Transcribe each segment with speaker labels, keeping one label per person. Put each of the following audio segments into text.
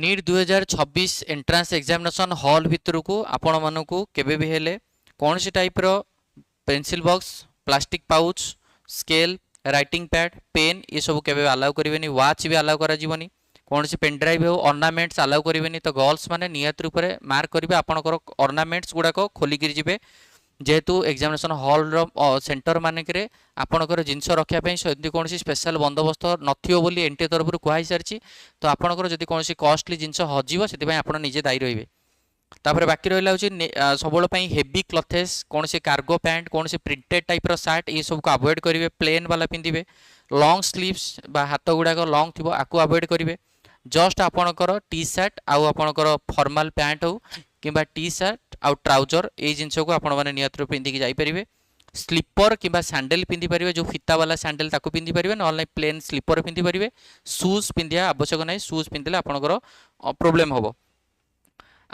Speaker 1: NEET 2026 entrance examination hall भितर को आपण मानकू केबे भी हेले कौन सी टाइप रो pencil box plastic pouch scale writing pad pen ये सब केबे अलाउ करेनि वाच भी अलाउ करा जीवनी कौन सी पेन ड्राइव हो ऑर्नामेंट्स अलाउ करेनि तो गर्ल्स माने नियत रूप में मार्क करेंगे आपंकर ऑर्नामेंट्स गुड़ाक खोलिक जी जेहेतु एग्जामिनेशन हॉल सेंटर मानक आपणकर जिनस रखापी सदी कौन स्पेशल बंदोबस्त नथिबो बोली एनटीए तरफ कहुई सारी तो आपणकर जब कौन कॉस्टली जिनस हजिब से आप निजे दायी रही तापर बाकी रहा हूँ सब हेवी क्लथेस कौन सी कार्गो पैंट कौन सी प्रिंटेड टाइप सार्ट ये सब को अवॉइड करेंगे प्लेन वाला पिंधे लॉन्ग स्लीव्स बा हाथ गुड़ाक लॉन्ग थी आपको अवॉइड करेंगे जस्ट आपणकर टी सार्ट आउ आपणकर फॉर्मल पैंट हो कि टी सार्ट आउ ट्राउजर ये जिनस को आपण मैंने नियत पिंधिकी जापरेंगे स्लीपर कि सैंडल पिंधि पारे जो फीता वाला सैंडल ताको पिंधि पारे ना प्लेन स्लीपर पिंधि पारे शूज पिंधा आवश्यक ना शूज पिंधिले आपणकर प्रोब्लेम हम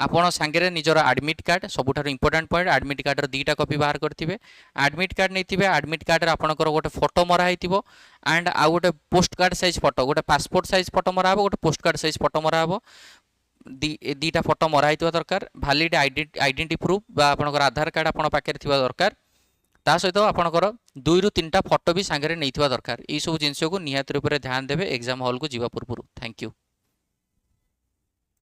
Speaker 1: आपण सांगे निजर आडमिट कार्ड सबुठार इंपोर्टाट पॉइंट आडमिट कार्डर दुईटा कॉपी बाहर करेंगे आडमिट कार्ड नहीं आडमिट कार्ड आपंकर गोटे फोटो मराई एंड आउ गोटे पोस्ट कार्ड साइज फोटो गोटे पासपोर्ट साइज फोटो मराब गोटे पोस्ट कार्ड साइज फोटो मराब दीटा फोटो मराई दरकार भैलिड आइडेंटिटी प्रूफ बा आपनकर आधार कार्ड आपण पाखे दरकार ता सहित आपनकर 2 ରୁ 3टा फोटो भी सांगे नहीं दरकार ये सब जिनस को निहात रूप में ध्यान देवे एग्जाम हॉल को जीवा पूर्व। Thank you.